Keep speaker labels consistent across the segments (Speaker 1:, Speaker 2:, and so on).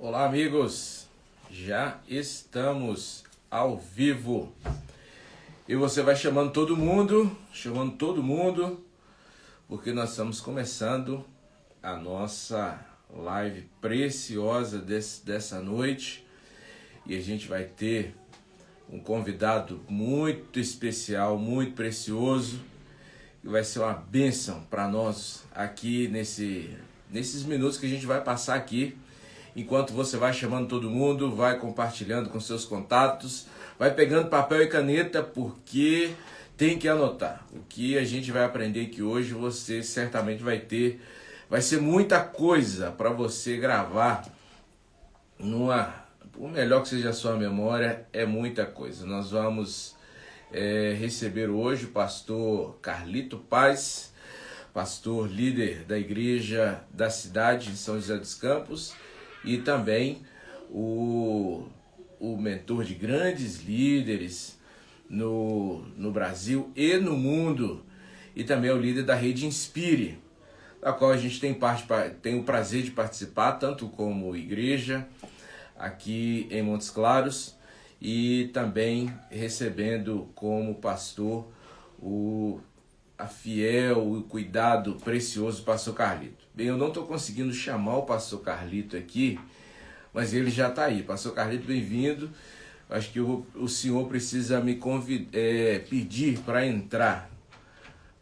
Speaker 1: Olá, amigos! Já estamos ao vivo. E você vai chamando todo mundo, porque nós estamos começando a nossa live preciosa dessa noite. E a gente vai ter um convidado muito especial, muito precioso, que vai ser uma bênção para nós aqui nesses minutos que a gente vai passar aqui. Enquanto você vai chamando todo mundo, vai compartilhando com seus contatos, vai pegando papel e caneta, porque tem que anotar. O que a gente vai aprender aqui hoje, você certamente vai ser muita coisa para você gravar por melhor que seja a sua memória, é muita coisa. Nós vamos receber hoje o pastor Carlito Paz, pastor líder da igreja da cidade de São José dos Campos, e também o mentor de grandes líderes no Brasil e no mundo, e também é o líder da Rede Inspire, da qual a gente tem o prazer de participar, tanto como igreja, aqui em Montes Claros, e também recebendo como pastor a fiel, o cuidado precioso do pastor Carlito. Bem, eu não estou conseguindo chamar o pastor Carlito aqui, mas ele já está aí. Pastor Carlito, bem-vindo. Acho que o senhor precisa me pedir para entrar,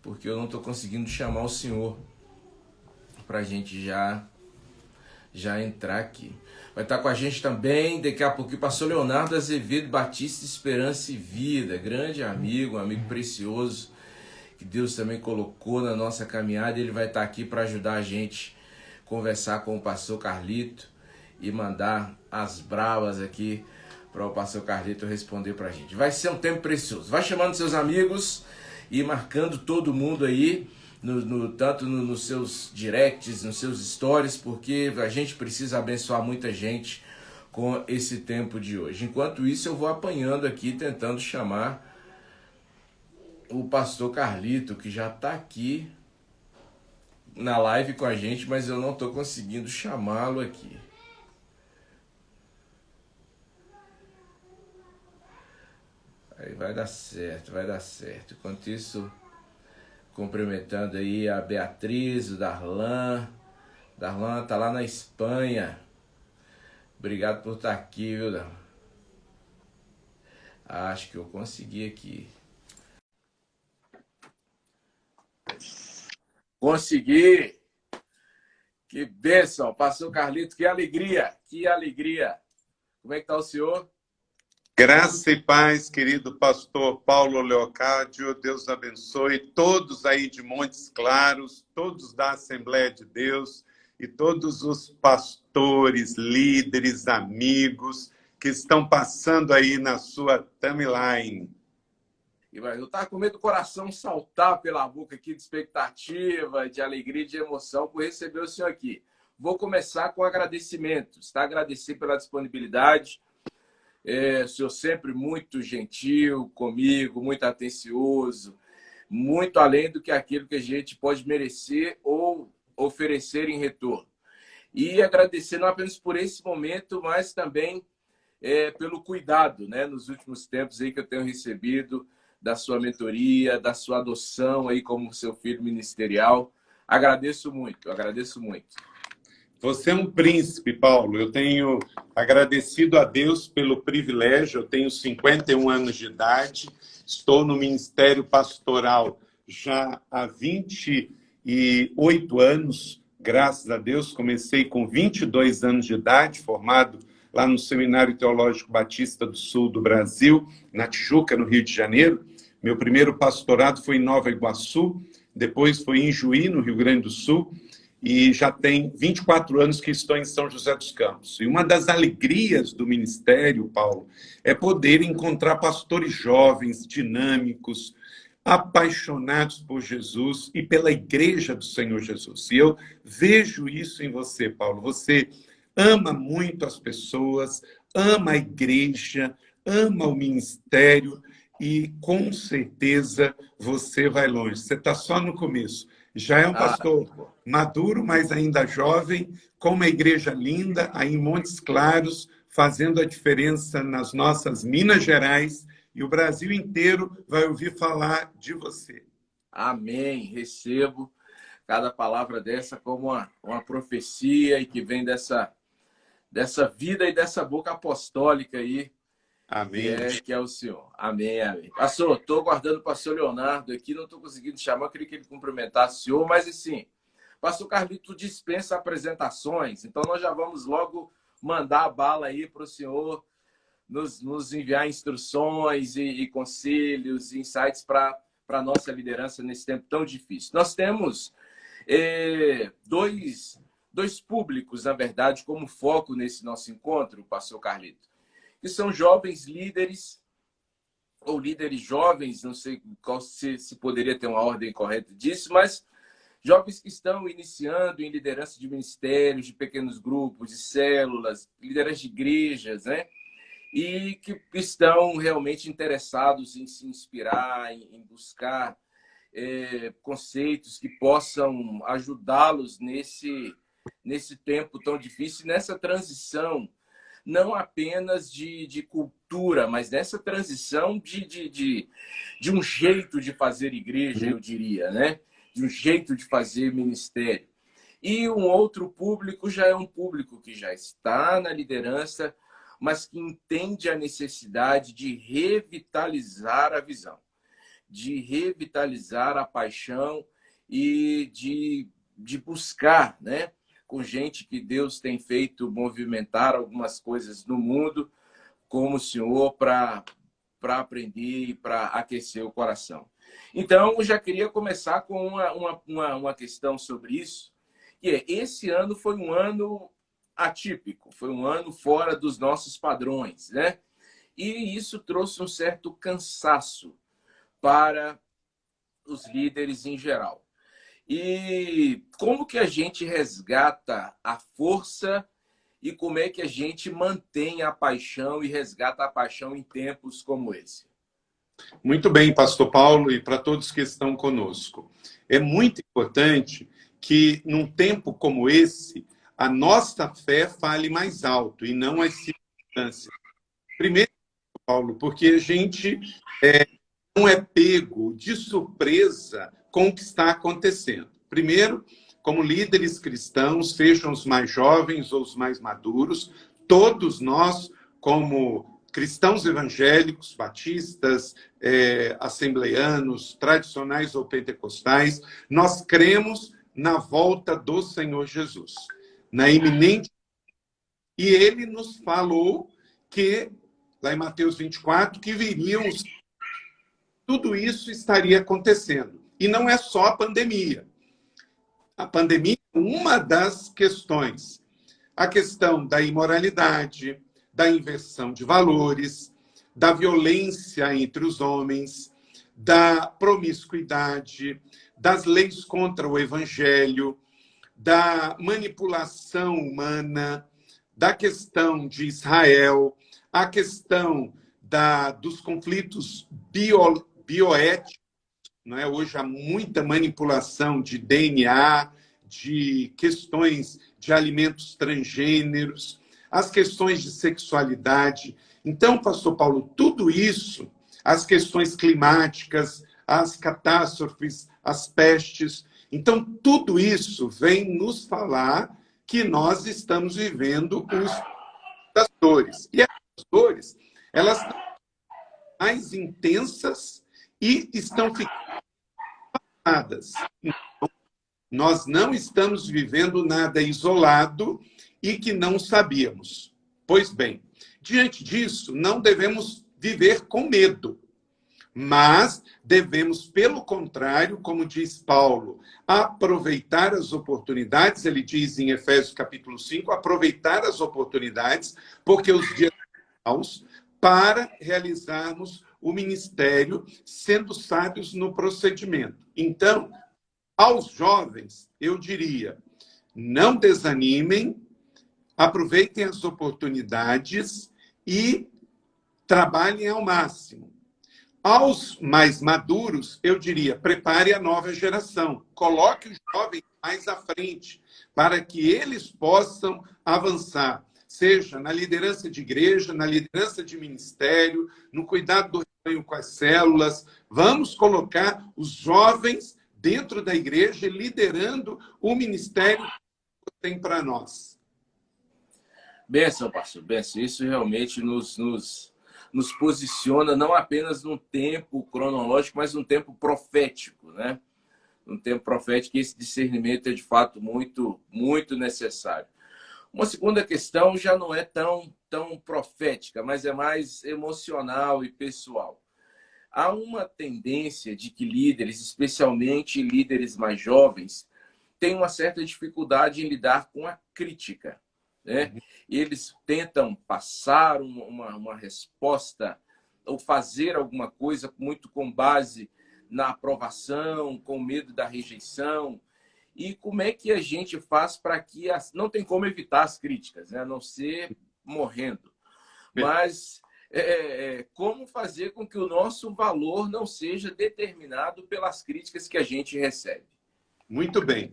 Speaker 1: porque eu não estou conseguindo chamar o senhor para a gente já entrar aqui. Vai estar com a gente também, daqui a pouco, o pastor Leonardo Azevedo Batista, Esperança e Vida, grande amigo, um amigo precioso, que Deus também colocou na nossa caminhada. Ele vai estar aqui para ajudar a gente a conversar com o pastor Carlito e mandar as bravas aqui para o pastor Carlito responder para a gente. Vai ser um tempo precioso. Vai chamando seus amigos e marcando todo mundo aí, tanto nos seus directs, nos seus stories, porque a gente precisa abençoar muita gente com esse tempo de hoje. Enquanto isso, eu vou apanhando aqui, tentando chamar o pastor Carlito, que já está aqui na live com a gente, mas eu não estou conseguindo chamá-lo aqui. Aí vai dar certo. Enquanto isso, cumprimentando aí a Beatriz, o Darlan. Darlan está lá na Espanha. Obrigado por estar aqui, viu, Darlan? Acho que eu consegui aqui. Consegui! Que bênção! Pastor Carlito, que alegria! Como é que está o senhor?
Speaker 2: Graça e paz, querido pastor Paulo Leocádio. Deus abençoe todos aí de Montes Claros, todos da Assembleia de Deus e todos os pastores, líderes, amigos que estão passando aí na sua timeline.
Speaker 1: Eu estava com medo do coração saltar pela boca aqui de expectativa, de alegria e de emoção por receber o senhor aqui. Vou começar com agradecimentos, tá? Agradecer pela disponibilidade. O senhor sempre muito gentil comigo, muito atencioso, muito além do que aquilo que a gente pode merecer ou oferecer em retorno. E agradecer não apenas por esse momento, mas também pelo cuidado, né, nos últimos tempos aí que eu tenho recebido da sua mentoria, da sua adoção aí como seu filho ministerial. Agradeço muito.
Speaker 2: Você é um príncipe, Paulo. Eu tenho agradecido a Deus pelo privilégio. Eu tenho 51 anos de idade, estou no ministério pastoral já há 28 anos, graças a Deus. Comecei com 22 anos de idade, formado lá no Seminário Teológico Batista do Sul do Brasil, na Tijuca, no Rio de Janeiro. Meu primeiro pastorado foi em Nova Iguaçu, depois foi em Juí, no Rio Grande do Sul, e já tem 24 anos que estou em São José dos Campos. E uma das alegrias do ministério, Paulo, é poder encontrar pastores jovens, dinâmicos, apaixonados por Jesus e pela igreja do Senhor Jesus. E eu vejo isso em você, Paulo. Você ama muito as pessoas, ama a igreja, ama o ministério e com certeza você vai longe. Você está só no começo. Já é um pastor maduro, mas ainda jovem, com uma igreja linda, aí em Montes Claros, fazendo a diferença nas nossas Minas Gerais, e o Brasil inteiro vai ouvir falar de você.
Speaker 1: Amém. Recebo cada palavra dessa como uma profecia e que vem dessa vida e dessa boca apostólica aí,
Speaker 2: Amém.
Speaker 1: que é o Senhor. Amém, amém. Pastor, estou guardando o pastor Leonardo aqui, não estou conseguindo chamar, eu queria que ele cumprimentasse o senhor, mas assim, pastor Carlito dispensa apresentações, então nós já vamos logo mandar a bala aí para o senhor nos enviar instruções e conselhos, insights para a nossa liderança nesse tempo tão difícil. Nós temos dois públicos, na verdade, como foco nesse nosso encontro, pastor Carlito, que são jovens líderes, ou líderes jovens, não sei qual se poderia ter uma ordem correta disso, mas jovens que estão iniciando em liderança de ministérios, de pequenos grupos, de células, liderança de igrejas, né? E que estão realmente interessados em se inspirar, em buscar conceitos que possam ajudá-los nesse tempo tão difícil, nessa transição, não apenas de cultura, mas nessa transição de um jeito de fazer igreja, eu diria, né? De um jeito de fazer ministério. E um outro público já é um público que já está na liderança, mas que entende a necessidade de revitalizar a visão, de revitalizar a paixão e de buscar, né, com gente que Deus tem feito movimentar algumas coisas no mundo, como o Senhor, para aprender e para aquecer o coração. Então, eu já queria começar com uma questão sobre isso, que é, esse ano foi um ano atípico, foi um ano fora dos nossos padrões, né? E isso trouxe um certo cansaço para os líderes em geral. E como que a gente resgata a força e como é que a gente mantém a paixão e resgata a paixão em tempos como esse?
Speaker 2: Muito bem, pastor Paulo, e para todos que estão conosco. É muito importante que, num tempo como esse, a nossa fé fale mais alto e não as circunstâncias. Primeiro, Paulo, porque a gente não é pego de surpresa com o que está acontecendo. Primeiro, como líderes cristãos, sejam os mais jovens ou os mais maduros, todos nós, como cristãos evangélicos, batistas, assembleianos, tradicionais ou pentecostais, nós cremos na volta do Senhor Jesus, na iminente. E ele nos falou que, lá em Mateus 24, que viriam os... Tudo isso estaria acontecendo. E não é só a pandemia. A pandemia é uma das questões. A questão da imoralidade, da inversão de valores, da violência entre os homens, da promiscuidade, das leis contra o evangelho, da manipulação humana, da questão de Israel, a questão dos conflitos bioéticos, não é? Hoje há muita manipulação de DNA, de questões de alimentos transgêneros, as questões de sexualidade. Então, pastor Paulo, tudo isso, as questões climáticas, as catástrofes, as pestes, então tudo isso vem nos falar que nós estamos vivendo as dores. E as dores, elas estão mais intensas e estão ficando passadas. Então, nós não estamos vivendo nada isolado e que não sabíamos. Pois bem, diante disso, não devemos viver com medo, mas devemos, pelo contrário, como diz Paulo, aproveitar as oportunidades. Ele diz em Efésios capítulo 5, aproveitar as oportunidades, porque os dias são maus, para realizarmos o ministério, sendo sábios no procedimento. Então, aos jovens, eu diria, não desanimem, aproveitem as oportunidades e trabalhem ao máximo. Aos mais maduros, eu diria, prepare a nova geração. Coloque os jovens mais à frente, para que eles possam avançar, seja na liderança de igreja, na liderança de ministério, no cuidado do rebanho com as células. Vamos colocar os jovens dentro da igreja, liderando o ministério que tem para nós.
Speaker 1: Benção, pastor, benção. Isso realmente nos posiciona não apenas num tempo cronológico, mas num tempo profético, né? Um tempo profético, e esse discernimento é de fato muito, muito necessário. Uma segunda questão já não é tão profética, mas é mais emocional e pessoal. Há uma tendência de que líderes, especialmente líderes mais jovens, têm uma certa dificuldade em lidar com a crítica, né? Eles tentam passar uma resposta ou fazer alguma coisa muito com base na aprovação, com medo da rejeição. E como é que a gente faz para que... Não tem como evitar as críticas, né? A não ser morrendo. Mas como fazer com que o nosso valor não seja determinado pelas críticas que a gente recebe?
Speaker 2: Muito bem.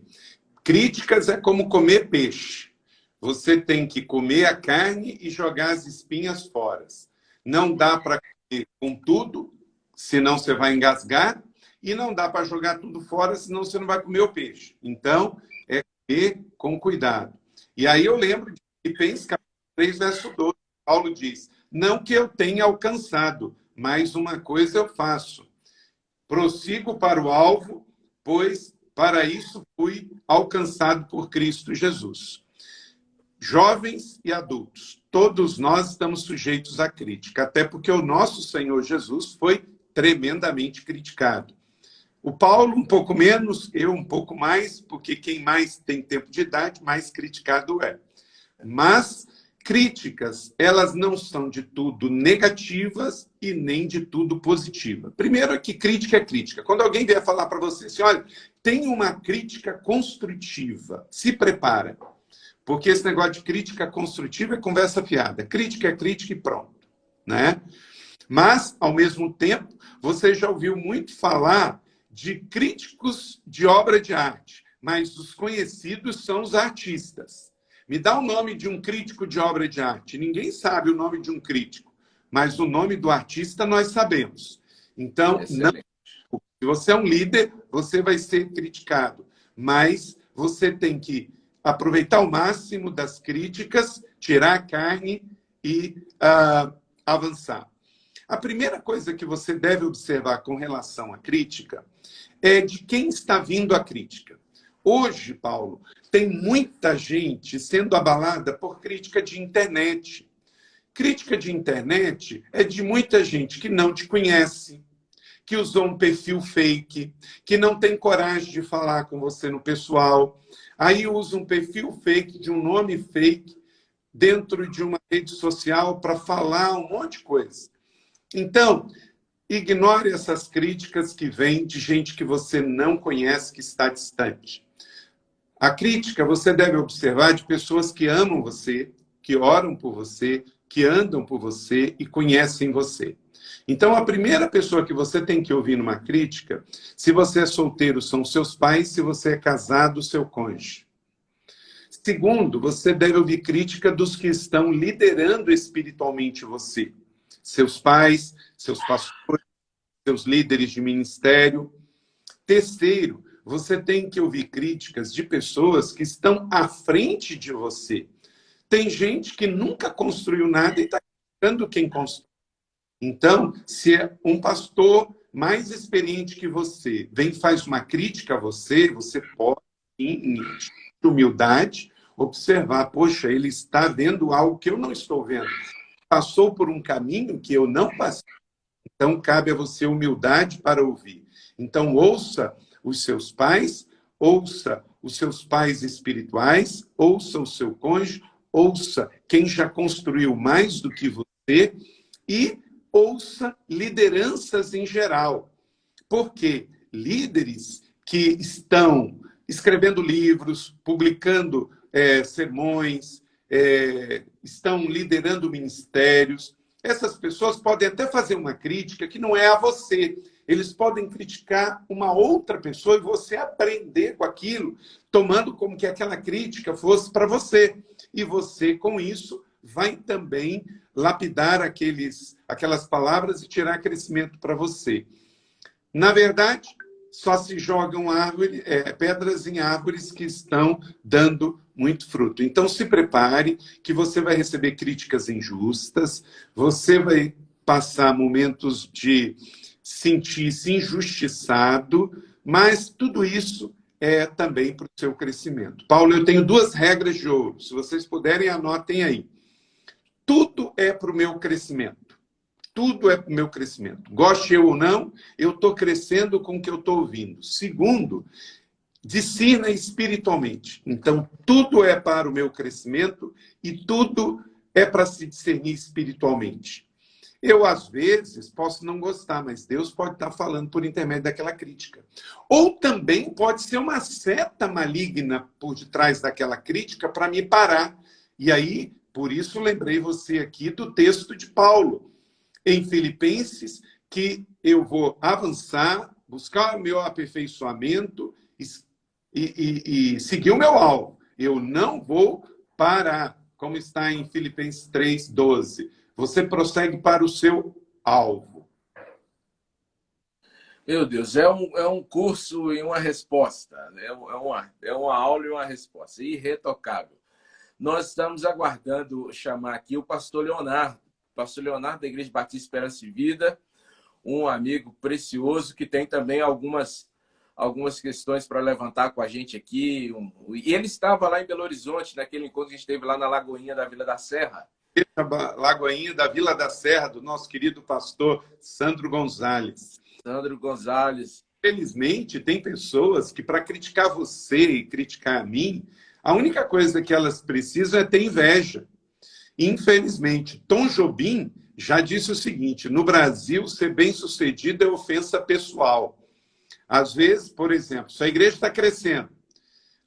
Speaker 2: Críticas é como comer peixe. Você tem que comer a carne e jogar as espinhas fora. Não dá para comer com tudo, senão você vai engasgar. E não dá para jogar tudo fora, senão você não vai comer o peixe. Então, é comer com cuidado. E aí eu lembro de Filipenses, capítulo 3, verso 12. Paulo diz, não que eu tenha alcançado, mas uma coisa eu faço. Prossigo para o alvo, pois para isso fui alcançado por Cristo Jesus. Jovens e adultos, todos nós estamos sujeitos à crítica, até porque o nosso Senhor Jesus foi tremendamente criticado. O Paulo um pouco menos, eu um pouco mais, porque quem mais tem tempo de idade, mais criticado é. Mas críticas, elas não são de tudo negativas e nem de tudo positivas. Primeiro é que crítica é crítica. Quando alguém vier falar para você assim, olha, tem uma crítica construtiva, se prepara. Porque esse negócio de crítica construtiva é conversa fiada. Crítica é crítica e pronto, né? Mas, ao mesmo tempo, você já ouviu muito falar de críticos de obra de arte, mas os conhecidos são os artistas. Me dá o nome de um crítico de obra de arte. Ninguém sabe o nome de um crítico, mas o nome do artista nós sabemos. Então, não, se você é um líder, você vai ser criticado, mas você tem que aproveitar o máximo das críticas, tirar a carne e avançar. A primeira coisa que você deve observar com relação à crítica é de quem está vindo a crítica. Hoje, Paulo, tem muita gente sendo abalada por crítica de internet. Crítica de internet é de muita gente que não te conhece, que usou um perfil fake, que não tem coragem de falar com você no pessoal. Aí usa um perfil fake, de um nome fake, dentro de uma rede social para falar um monte de coisa. Então, ignore essas críticas que vêm de gente que você não conhece, que está distante. A crítica você deve observar de pessoas que amam você, que oram por você, que andam por você e conhecem você. Então, a primeira pessoa que você tem que ouvir numa crítica, se você é solteiro, são seus pais, se você é casado, seu cônjuge. Segundo, você deve ouvir crítica dos que estão liderando espiritualmente você. Seus pais, seus pastores, seus líderes de ministério. Terceiro, você tem que ouvir críticas de pessoas que estão à frente de você. Tem gente que nunca construiu nada e está criticando quem constrói. Então, se é um pastor mais experiente que você vem e faz uma crítica a você, você pode, em humildade, observar, poxa, ele está vendo algo que eu não estou vendo. Passou por um caminho que eu não passei. Então, cabe a você humildade para ouvir. Então, ouça os seus pais, ouça os seus pais espirituais, ouça o seu cônjuge, ouça quem já construiu mais do que você e ouça lideranças em geral. Porque líderes que estão escrevendo livros, publicando sermões, estão liderando ministérios, Essas pessoas podem até fazer uma crítica que não é a você. Eles podem criticar uma outra pessoa e você aprender com aquilo, tomando como que aquela crítica fosse para você. E você, com isso, vai também lapidar aquelas palavras e tirar crescimento para você. Na verdade, só se jogam pedras em árvores que estão dando muito fruto. Então, se prepare, que você vai receber críticas injustas, você vai passar momentos de sentir-se injustiçado, mas tudo isso é também para o seu crescimento. Paulo, eu tenho 2 regras de ouro. Se vocês puderem, anotem aí. Tudo é para o meu crescimento. Tudo é para o meu crescimento. Goste eu ou não, eu estou crescendo com o que eu estou ouvindo. Segundo, discirna espiritualmente. Então, tudo é para o meu crescimento e tudo é para se discernir espiritualmente. Eu, às vezes, posso não gostar, mas Deus pode estar falando por intermédio daquela crítica. Ou também pode ser uma seta maligna por detrás daquela crítica para me parar. E aí, por isso, lembrei você aqui do texto de Paulo, em Filipenses, que eu vou avançar, buscar o meu aperfeiçoamento e seguir o meu alvo. Eu não vou parar, como está em Filipenses 3:12. Você prossegue para o seu alvo.
Speaker 1: Meu Deus, é um curso e uma resposta. É uma aula e uma resposta. Irretocável. Nós estamos aguardando chamar aqui o pastor Leonardo da Igreja Batista Esperança e Vida, um amigo precioso que tem também algumas questões para levantar com a gente aqui. E ele estava lá em Belo Horizonte, naquele encontro que a gente teve lá na Lagoinha da Vila da Serra.
Speaker 2: Lagoinha da Vila da Serra, do nosso querido pastor Sandro Gonzalez.
Speaker 1: Sandro Gonzalez.
Speaker 2: Felizmente, tem pessoas que, para criticar você e criticar a mim, a única coisa que elas precisam é ter inveja. Infelizmente, Tom Jobim já disse o seguinte: no Brasil, ser bem-sucedido é ofensa pessoal. Às vezes, por exemplo, se a igreja está crescendo,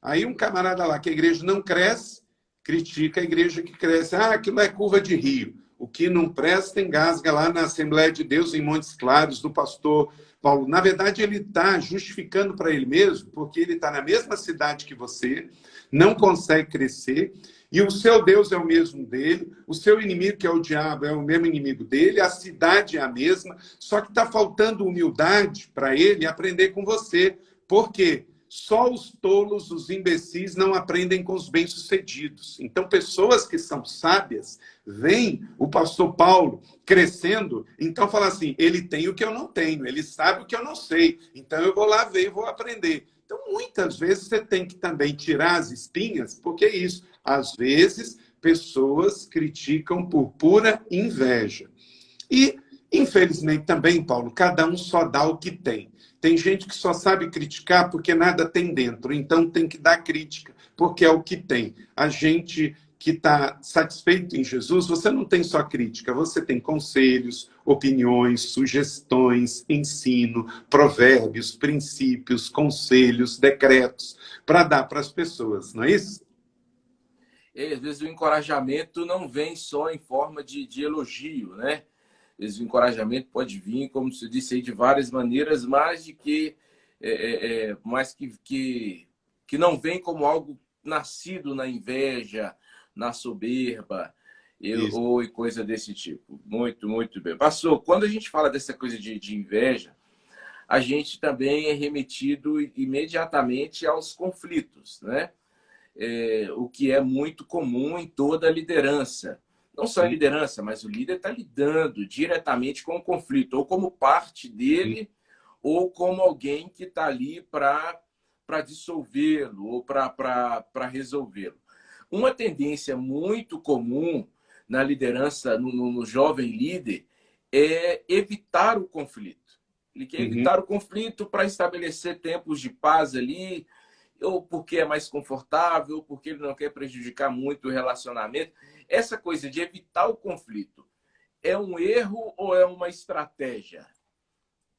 Speaker 2: aí um camarada lá que a igreja não cresce, critica a igreja que cresce. Ah, aquilo é curva de rio. O que não presta engasga lá na Assembleia de Deus em Montes Claros, do pastor Paulo. Na verdade, ele está justificando para ele mesmo, porque ele está na mesma cidade que você, não consegue crescer, e o seu Deus é o mesmo dele, o seu inimigo, que é o diabo, é o mesmo inimigo dele, a cidade é a mesma, só que está faltando humildade para ele aprender com você. Por quê? Só os tolos, os imbecis, não aprendem com os bem-sucedidos. Então, pessoas que são sábias, veem o pastor Paulo crescendo, então fala assim, ele tem o que eu não tenho, ele sabe o que eu não sei, então eu vou lá ver e vou aprender. Então, muitas vezes, você tem que também tirar as espinhas, porque é isso. Às vezes, pessoas criticam por pura inveja. E, infelizmente, também, Paulo, cada um só dá o que tem. Tem gente que só sabe criticar porque nada tem dentro. Então, tem que dar crítica, porque é o que tem. A gente que está satisfeito em Jesus, você não tem só crítica, você tem conselhos, opiniões, sugestões, ensino, provérbios, princípios, conselhos, decretos, para dar para as pessoas, não é isso?
Speaker 1: E, às vezes o encorajamento não vem só em forma de elogio, né? Às vezes o encorajamento pode vir, como você disse aí, de várias maneiras, mas que não vem como algo nascido na inveja, na soberba, ou coisa desse tipo. Muito, muito bem. Pastor, quando a gente fala dessa coisa de inveja, a gente também é remetido imediatamente aos conflitos, né? O que é muito comum em toda a liderança. Não só a liderança, mas o líder está lidando diretamente com o conflito, ou como parte dele, ou como alguém que está ali para dissolvê-lo, ou para resolvê-lo. Uma tendência muito comum na liderança, no jovem líder, é evitar o conflito. Ele quer evitar o conflito para estabelecer tempos de paz ali, ou porque é mais confortável, ou porque ele não quer prejudicar muito o relacionamento. Essa coisa de evitar o conflito é um erro ou é uma estratégia?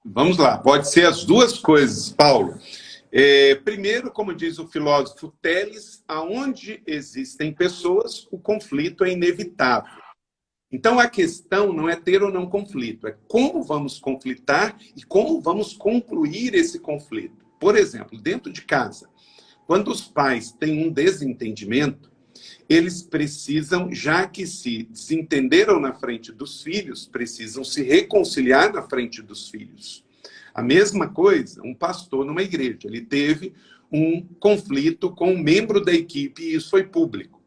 Speaker 2: Vamos lá, pode ser as duas coisas, Paulo. Primeiro, como diz o filósofo Teles, aonde existem pessoas, o conflito é inevitável. Então, a questão não é ter ou não conflito, é como vamos conflitar e como vamos concluir esse conflito. Por exemplo, dentro de casa, quando os pais têm um desentendimento, eles precisam, já que se desentenderam na frente dos filhos, precisam se reconciliar na frente dos filhos. A mesma coisa, um pastor numa igreja, ele teve um conflito com um membro da equipe e isso foi público.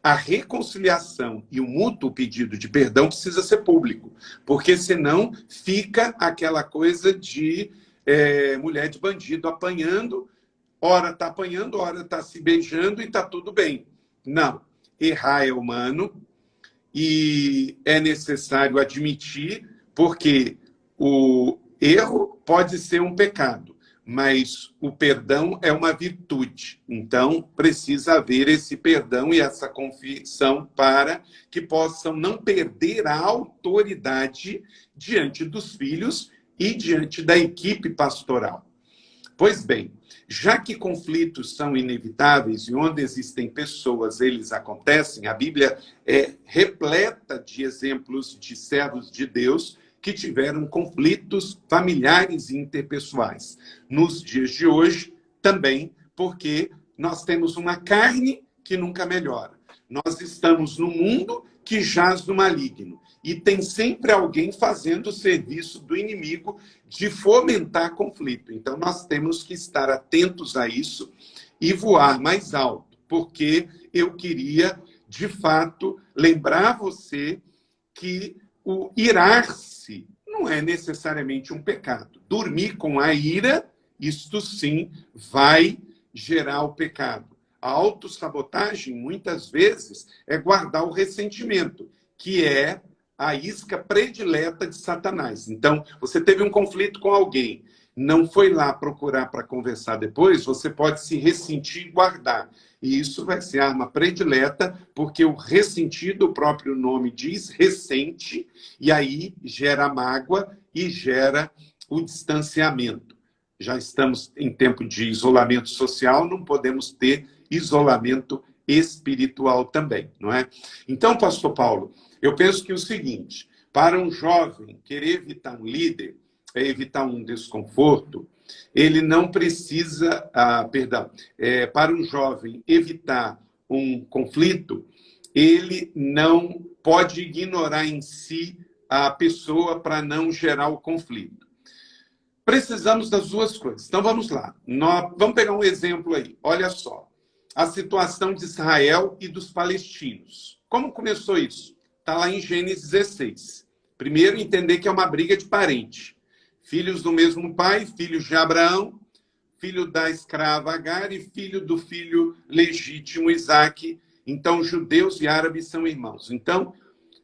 Speaker 2: A reconciliação e o mútuo pedido de perdão precisa ser público, porque senão fica aquela coisa de mulher de bandido apanhando, ora está apanhando, ora está se beijando e está tudo bem. Não, errar é humano e é necessário admitir, porque o erro pode ser um pecado, mas o perdão é uma virtude. Então, precisa haver esse perdão e essa confissão para que possam não perder a autoridade diante dos filhos e diante da equipe pastoral. Pois bem, já que conflitos são inevitáveis e onde existem pessoas, eles acontecem, a Bíblia é repleta de exemplos de servos de Deus que tiveram conflitos familiares e interpessoais. Nos dias de hoje, também, porque nós temos uma carne que nunca melhora. Nós estamos num mundo que jaz no maligno. E tem sempre alguém fazendo o serviço do inimigo de fomentar conflito. Então, nós temos que estar atentos a isso e voar mais alto. Porque eu queria, de fato, lembrar você que o irar-se não é necessariamente um pecado. Dormir com a ira, isto sim, vai gerar o pecado. A autossabotagem, muitas vezes, é guardar o ressentimento, que é a isca predileta de Satanás. Então, você teve um conflito com alguém, não foi lá procurar para conversar depois, você pode se ressentir e guardar. E isso vai ser arma predileta, porque o ressentido, o próprio nome diz, ressente, e aí gera mágoa e gera o distanciamento. Já estamos em tempo de isolamento social, não podemos ter isolamento espiritual também, não é? Então, pastor Paulo, eu penso que o seguinte, para um jovem querer evitar um líder, evitar um desconforto, ele não precisa, para um jovem evitar um conflito, ele não pode ignorar em si a pessoa para não gerar o conflito. Precisamos das duas coisas. Então, vamos lá. Vamos pegar um exemplo aí. Olha só. A situação de Israel e dos palestinos. Como começou isso? Está lá em Gênesis 16. Primeiro, entender que é uma briga de parente. Filhos do mesmo pai, filhos de Abraão, filho da escrava Agar e filho do filho legítimo Isaque. Então, judeus e árabes são irmãos. Então,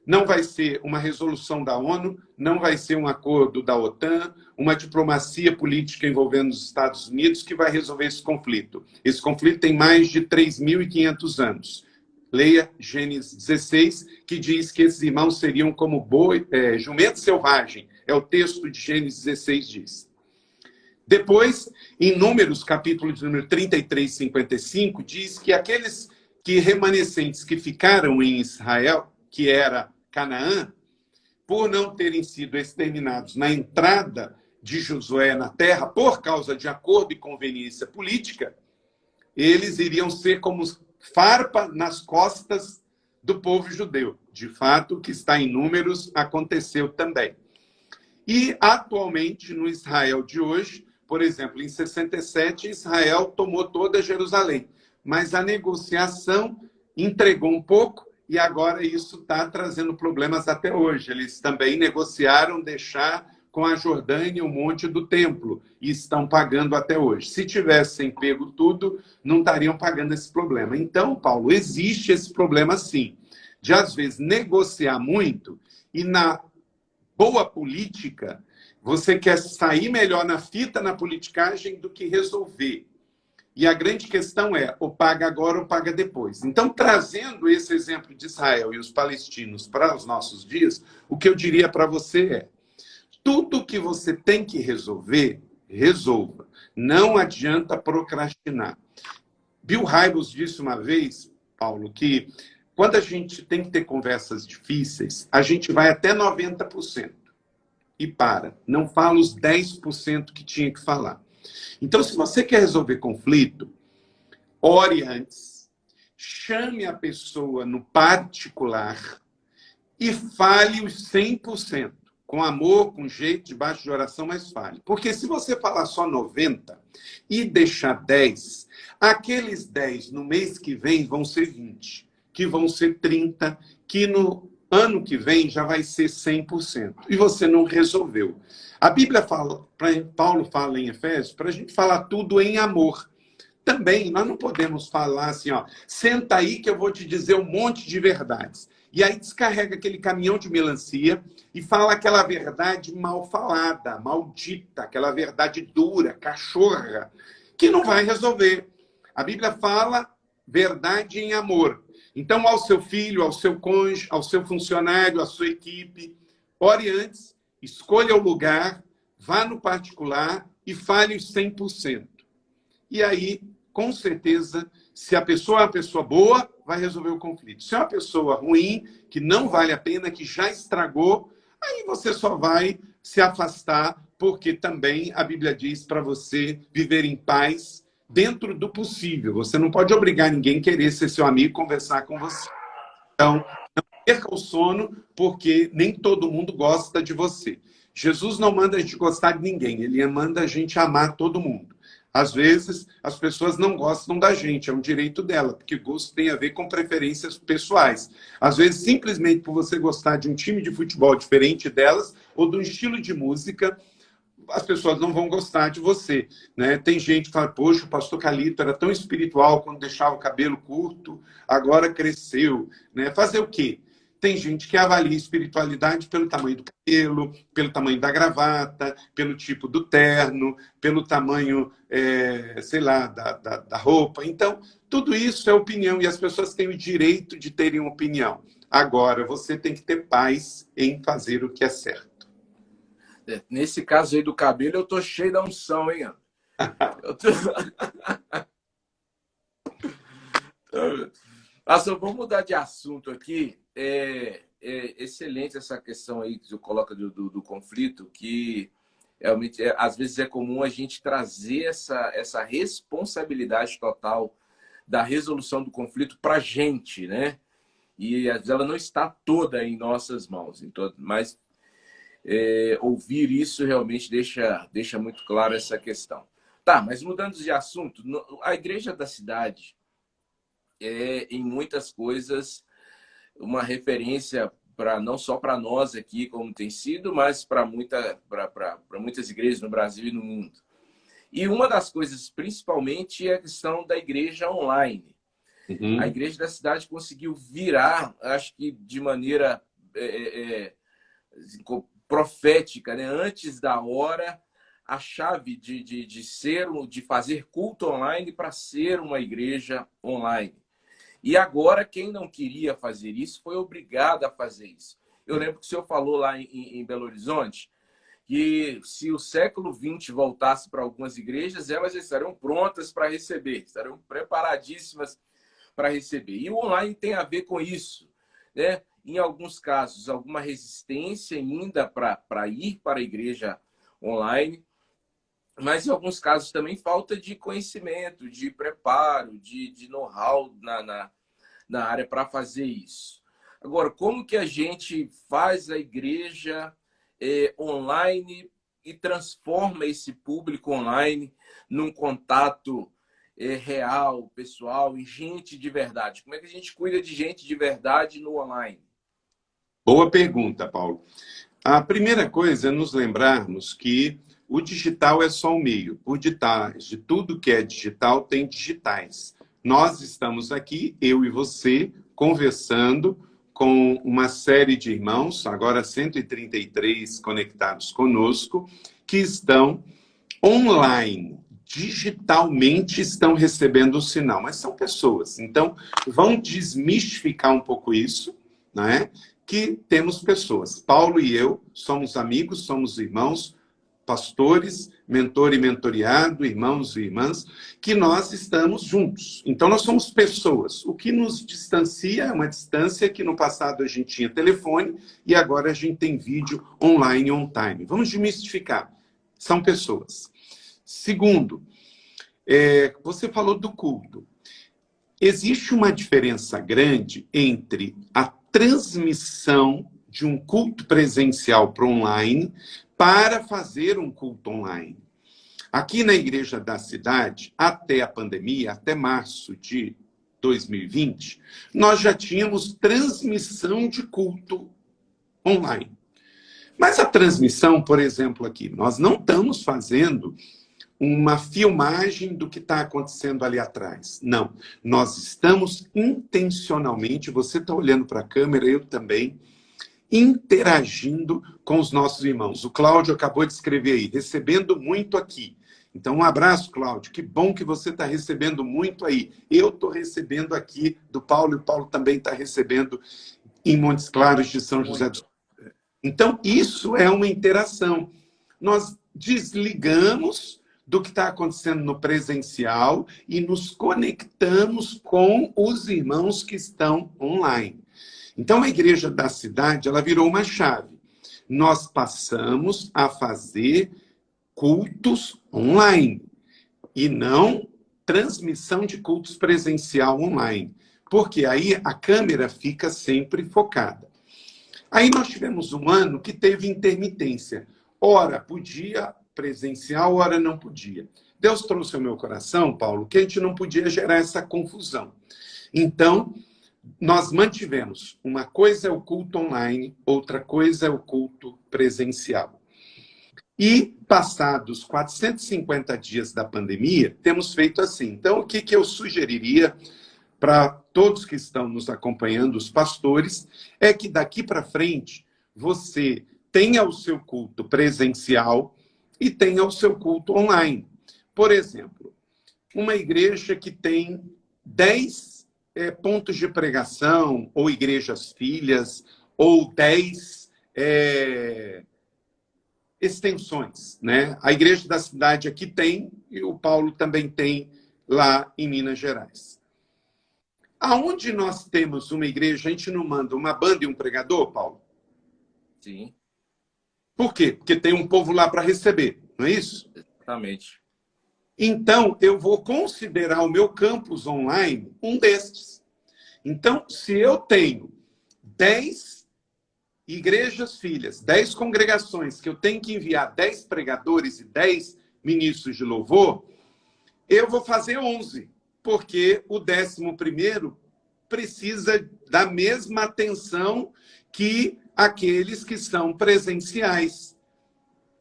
Speaker 2: não vai ser uma resolução da ONU, não vai ser um acordo da OTAN, uma diplomacia política envolvendo os Estados Unidos que vai resolver esse conflito. Esse conflito tem mais de 3.500 anos. Leia Gênesis 16, que diz que esses irmãos seriam como jumento selvagem. É o texto de Gênesis 16 diz. Depois, em Números, capítulo de número 33, 55, diz que aqueles remanescentes que ficaram em Israel, que era Canaã, por não terem sido exterminados na entrada de Josué na terra, por causa de acordo e conveniência política, eles iriam ser como farpa nas costas do povo judeu. De fato, o que está em Números aconteceu também. E, atualmente, no Israel de hoje, por exemplo, em 67, Israel tomou toda Jerusalém. Mas a negociação entregou um pouco e agora isso está trazendo problemas até hoje. Eles também negociaram deixar com a Jordânia o monte do templo e estão pagando até hoje. Se tivessem pego tudo, não estariam pagando esse problema. Então, Paulo, existe esse problema sim, de às vezes negociar muito e na boa política, você quer sair melhor na fita, na politicagem, do que resolver. E a grande questão é, ou paga agora ou paga depois. Então, trazendo esse exemplo de Israel e os palestinos para os nossos dias, o que eu diria para você é, tudo que você tem que resolver, resolva. Não adianta procrastinar. Bill Hybels disse uma vez, Paulo, que quando a gente tem que ter conversas difíceis, a gente vai até 90% e para. Não fala os 10% que tinha que falar. Então, se você quer resolver conflito, ore antes, chame a pessoa no particular e fale os 100%. Com amor, com jeito, debaixo de oração, mas fale. Porque se você falar só 90 e deixar 10, aqueles 10 no mês que vem vão ser 20, que vão ser 30, que no ano que vem já vai ser 100%. E você não resolveu. A Bíblia fala, Paulo fala em Efésios, para a gente falar tudo em amor. Também, nós não podemos falar assim, ó, senta aí que eu vou te dizer um monte de verdades. E aí descarrega aquele caminhão de melancia e fala aquela verdade mal falada, maldita, aquela verdade dura, cachorra, que não vai resolver. A Bíblia fala verdade em amor. Então, ao seu filho, ao seu cônjuge, ao seu funcionário, à sua equipe, ore antes, escolha o lugar, vá no particular e fale os 100%. E aí, com certeza, se a pessoa é uma pessoa boa, vai resolver o conflito. Se é uma pessoa ruim, que não vale a pena, que já estragou, aí você só vai se afastar, porque também a Bíblia diz para você viver em paz dentro do possível. Você não pode obrigar ninguém a querer ser seu amigo e conversar com você. Então, não perca o sono, porque nem todo mundo gosta de você. Jesus não manda a gente gostar de ninguém, ele manda a gente amar todo mundo. Às vezes, as pessoas não gostam da gente, é um direito dela, porque gosto tem a ver com preferências pessoais. Às vezes, simplesmente por você gostar de um time de futebol diferente delas, ou de um estilo de música, as pessoas não vão gostar de você, né? Tem gente que fala, poxa, o pastor Carlito era tão espiritual quando deixava o cabelo curto, agora cresceu, né? Fazer o quê? Tem gente que avalia espiritualidade pelo tamanho do cabelo, pelo tamanho da gravata, pelo tipo do terno, pelo tamanho, sei lá, da roupa. Então, tudo isso é opinião e as pessoas têm o direito de terem uma opinião. Agora, você tem que ter paz em fazer o que é certo.
Speaker 1: Nesse caso aí do cabelo, eu tô cheio da unção, hein, Ana? Nossa, vamos mudar de assunto aqui. É excelente essa questão aí que você coloca do conflito, que realmente, às vezes é comum a gente trazer essa responsabilidade total da resolução do conflito para a gente, né? E ela não está toda em nossas mãos, mas ouvir isso realmente deixa muito claro essa questão. Tá, mas mudando de assunto, a igreja da cidade em muitas coisas, uma referência não só para nós aqui, como tem sido, mas para muitas igrejas no Brasil e no mundo. E uma das coisas, principalmente, é a questão da igreja online. Uhum. A igreja da cidade conseguiu virar, acho que de maneira profética, né? Antes da hora, a chave de fazer culto online para ser uma igreja online. E agora, quem não queria fazer isso foi obrigado a fazer isso. Eu lembro que o senhor falou lá em Belo Horizonte que se o século XX voltasse para algumas igrejas, elas já estariam prontas para receber, estariam preparadíssimas para receber. E o online tem a ver com isso, né? Em alguns casos, alguma resistência ainda para ir para a igreja online, mas em alguns casos também falta de conhecimento, de preparo, de know-how na área para fazer isso. Agora, como que a gente faz a igreja online e transforma esse público online num contato real, pessoal, e gente de verdade? Como é que a gente cuida de gente de verdade no online?
Speaker 2: Boa pergunta, Paulo. A primeira coisa é nos lembrarmos que o digital é só um meio. Por detrás de tudo que é digital, tem digitais. Nós estamos aqui, eu e você, conversando com uma série de irmãos, agora 133 conectados conosco, que estão online, digitalmente estão recebendo o sinal, mas são pessoas. Então, vão desmistificar um pouco isso, né? Que temos pessoas. Paulo e eu somos amigos, somos irmãos, pastores, mentor e mentoriado, irmãos e irmãs, que nós estamos juntos. Então, nós somos pessoas. O que nos distancia é uma distância que no passado a gente tinha telefone e agora a gente tem vídeo online, on time. Vamos desmistificar. São pessoas. Segundo, você falou do culto. Existe uma diferença grande entre a transmissão de um culto presencial para online para fazer um culto online. Aqui na Igreja da Cidade, até a pandemia, até março de 2020, nós já tínhamos transmissão de culto online. Mas a transmissão, por exemplo, aqui, nós não estamos fazendo uma filmagem do que está acontecendo ali atrás. Não. Nós estamos intencionalmente, você está olhando para a câmera, eu também, interagindo com os nossos irmãos. O Cláudio acabou de escrever aí, recebendo muito aqui. Então, um abraço, Cláudio. Que bom que você está recebendo muito aí. Eu estou recebendo aqui do Paulo, e o Paulo também está recebendo em Montes Claros de São José do Sul. Então, isso é uma interação. Nós desligamos do que está acontecendo no presencial e nos conectamos com os irmãos que estão online. Então, a Igreja da Cidade, ela virou uma chave. Nós passamos a fazer cultos online e não transmissão de cultos presencial online, porque aí a câmera fica sempre focada. Aí nós tivemos um ano que teve intermitência. Ora podia presencial, ora não podia. Deus trouxe ao meu coração, Paulo, que a gente não podia gerar essa confusão. Então, nós mantivemos. Uma coisa é o culto online, outra coisa é o culto presencial. E, passados 450 dias da pandemia, temos feito assim. Então, o que eu sugeriria para todos que estão nos acompanhando, os pastores, é que daqui para frente você tenha o seu culto presencial e tenha o seu culto online. Por exemplo, uma igreja que tem 10 pontos de pregação, ou igrejas filhas, ou 10 extensões, né? A Igreja da Cidade aqui tem, e o Paulo também tem lá em Minas Gerais. Aonde nós temos uma igreja, a gente não manda uma banda e um pregador, Paulo?
Speaker 1: Sim.
Speaker 2: Por quê? Porque tem um povo lá para receber, não é isso?
Speaker 1: Exatamente.
Speaker 2: Então, eu vou considerar o meu campus online um destes. Então, se eu tenho 10 igrejas filhas, 10 congregações, que eu tenho que enviar 10 pregadores e 10 ministros de louvor, eu vou fazer 11, porque o 11º precisa da mesma atenção que aqueles que são presenciais.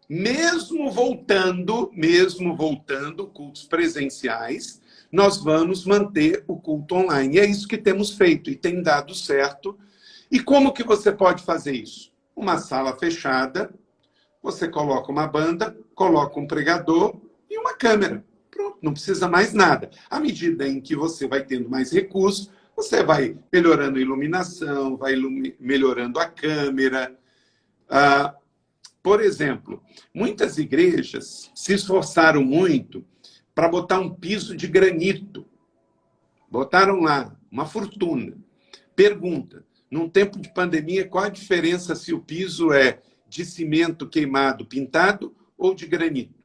Speaker 2: Mesmo voltando cultos presenciais, nós vamos manter o culto online. E é isso que temos feito e tem dado certo. E como que você pode fazer isso? Uma sala fechada, você coloca uma banda, coloca um pregador e uma câmera. Pronto, não precisa mais nada. À medida em que você vai tendo mais recursos, você vai melhorando a iluminação, vai melhorando a câmera. Por exemplo, muitas igrejas se esforçaram muito para botar um piso de granito. Botaram lá uma fortuna. Pergunta, num tempo de pandemia, qual a diferença se o piso é de cimento queimado, pintado ou de granito?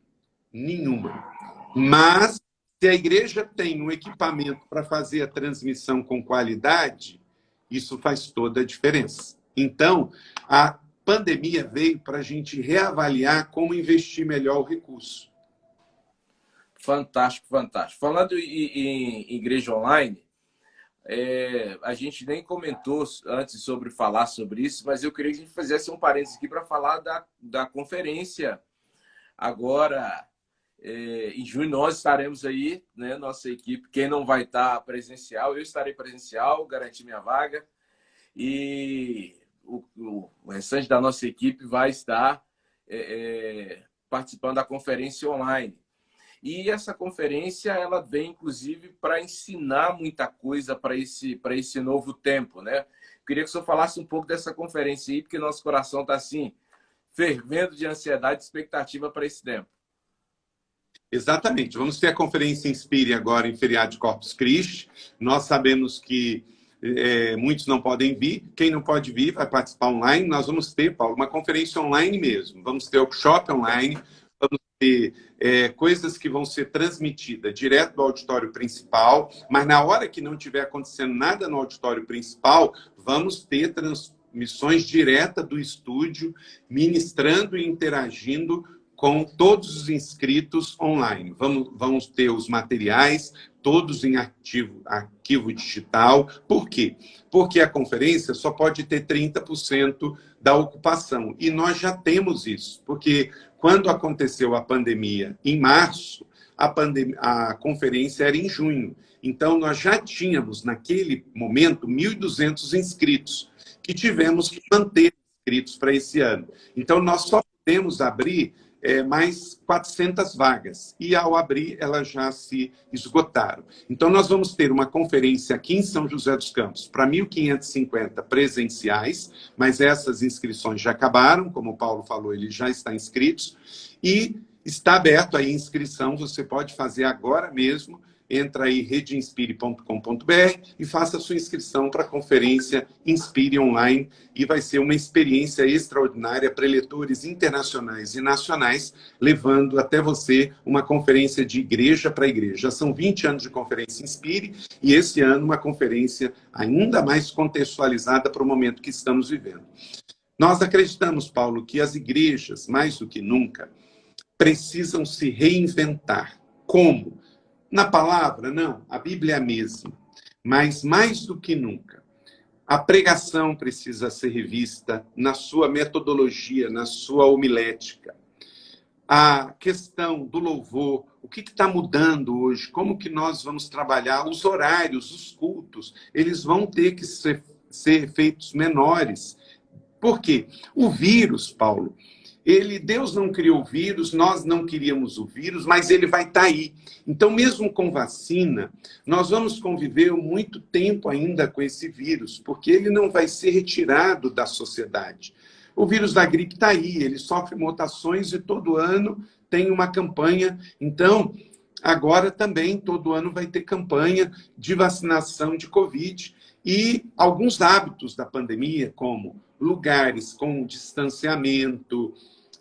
Speaker 2: Nenhuma. Mas, se a igreja tem um equipamento para fazer a transmissão com qualidade, isso faz toda a diferença. Então, a pandemia veio para a gente reavaliar como investir melhor o recurso.
Speaker 1: Fantástico, fantástico. Falando em igreja online, a gente nem comentou antes sobre falar sobre isso, mas eu queria que a gente fizesse um parênteses aqui para falar da conferência. Agora, em junho, nós estaremos aí, né, nossa equipe. Quem não vai estar presencial, eu estarei presencial, garanti minha vaga. E o restante da nossa equipe vai estar participando da conferência online. E essa conferência, ela vem, inclusive, para ensinar muita coisa para esse novo tempo, né? Eu queria que o senhor falasse um pouco dessa conferência aí, porque nosso coração está, assim, fervendo de ansiedade e expectativa para esse tempo.
Speaker 2: Exatamente. Vamos ter a Conferência Inspire agora em feriado de Corpus Christi. Nós sabemos que muitos não podem vir. Quem não pode vir vai participar online. Nós vamos ter, Paulo, uma conferência online mesmo. Vamos ter workshop online, vamos ter coisas que vão ser transmitidas direto do auditório principal, mas na hora que não estiver acontecendo nada no auditório principal, vamos ter transmissões diretas do estúdio, ministrando e interagindo com todos os inscritos online. Vamos ter os materiais, todos em arquivo digital. Por quê? Porque a conferência só pode ter 30% da ocupação. E nós já temos isso, porque quando aconteceu a pandemia em março, a conferência era em junho. Então, nós já tínhamos, naquele momento, 1.200 inscritos, que tivemos que manter inscritos para esse ano. Então, nós só podemos abrir mais 400 vagas. E, ao abrir, elas já se esgotaram. Então, nós vamos ter uma conferência aqui em São José dos Campos para 1.550 presenciais, mas essas inscrições já acabaram, como o Paulo falou, ele já está inscritos, e está aberto aí a inscrição, você pode fazer agora mesmo. Entra aí, redeinspire.com.br e faça a sua inscrição para a conferência Inspire Online, e vai ser uma experiência extraordinária para leitores internacionais e nacionais, levando até você uma conferência de igreja para igreja. Já são 20 anos de conferência Inspire, e esse ano uma conferência ainda mais contextualizada para o momento que estamos vivendo. Nós acreditamos, Paulo, que as igrejas, mais do que nunca, precisam se reinventar. Como? Na palavra, não, a Bíblia é a mesma. Mas, mais do que nunca, a pregação precisa ser revista na sua metodologia, na sua homilética. A questão do louvor, o que está mudando hoje? Como que nós vamos trabalhar? Os horários, os cultos, eles vão ter que ser feitos menores. Por quê? O vírus, Paulo, Deus não criou o vírus, nós não queríamos o vírus, mas ele vai estar aí. Então, mesmo com vacina, nós vamos conviver muito tempo ainda com esse vírus, porque ele não vai ser retirado da sociedade. O vírus da gripe está aí, ele sofre mutações e todo ano tem uma campanha. Então, agora também, todo ano vai ter campanha de vacinação de Covid. E alguns hábitos da pandemia, como lugares com distanciamento,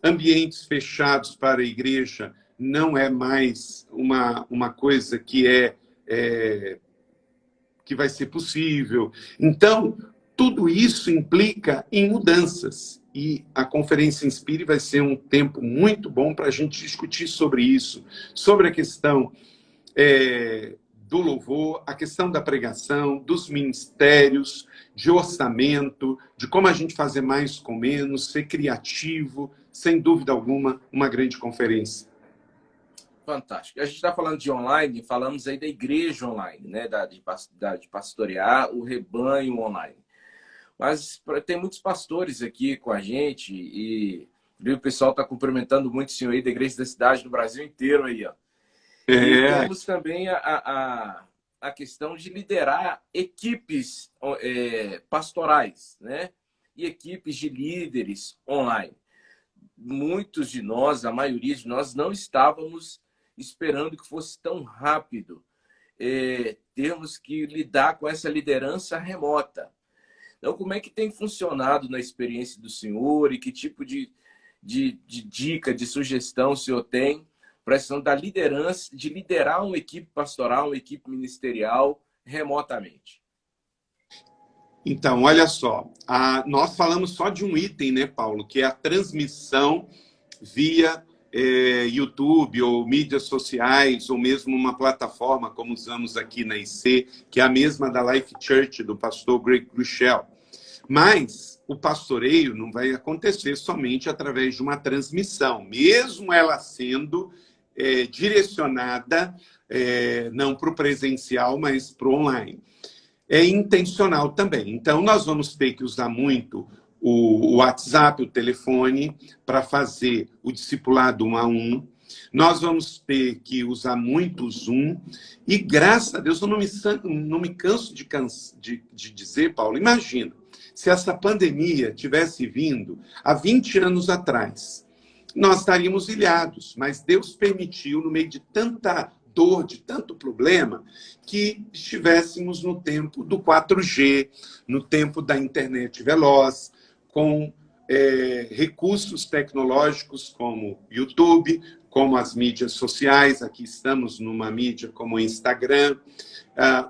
Speaker 2: ambientes fechados para a igreja, não é mais uma coisa que vai ser possível. Então, tudo isso implica em mudanças. E a Conferência Inspire vai ser um tempo muito bom para a gente discutir sobre isso, sobre a questão do louvor, a questão da pregação, dos ministérios, de orçamento, de como a gente fazer mais com menos, ser criativo, sem dúvida alguma, uma grande conferência.
Speaker 1: Fantástico. A gente está falando de online, falamos aí da igreja online, né? de pastorear o rebanho online. Mas tem muitos pastores aqui com a gente e o pessoal está cumprimentando muito o senhor aí da Igreja da Cidade, do Brasil inteiro aí, ó. E temos também a questão de liderar equipes pastorais, né? E equipes de líderes online. Muitos de nós, a maioria de nós, não estávamos esperando que fosse tão rápido. Temos que lidar com essa liderança remota. Então, como é que tem funcionado na experiência do senhor e que tipo de dica, de sugestão o senhor tem para a questão da liderança, de liderar uma equipe pastoral, uma equipe ministerial remotamente?
Speaker 2: Então, olha só, nós falamos só de um item, né, Paulo, que é a transmissão via YouTube ou mídias sociais, ou mesmo uma plataforma como usamos aqui na IC, que é a mesma da Life Church, do pastor Greg Grushel. Mas o pastoreio não vai acontecer somente através de uma transmissão, mesmo ela sendo direcionada não para o presencial, mas para o online. É intencional também. Então, nós vamos ter que usar muito o WhatsApp, o telefone, para fazer o discipulado 1 a 1. Nós vamos ter que usar muito o Zoom. E, graças a Deus, eu não me canso de dizer, Paulo, imagina, se essa pandemia tivesse vindo há 20 anos atrás, nós estaríamos ilhados. Mas Deus permitiu, no meio de tanta dor, de tanto problema, que estivéssemos no tempo do 4G, no tempo da internet veloz, com recursos tecnológicos como YouTube, como as mídias sociais. Aqui estamos numa mídia como o Instagram,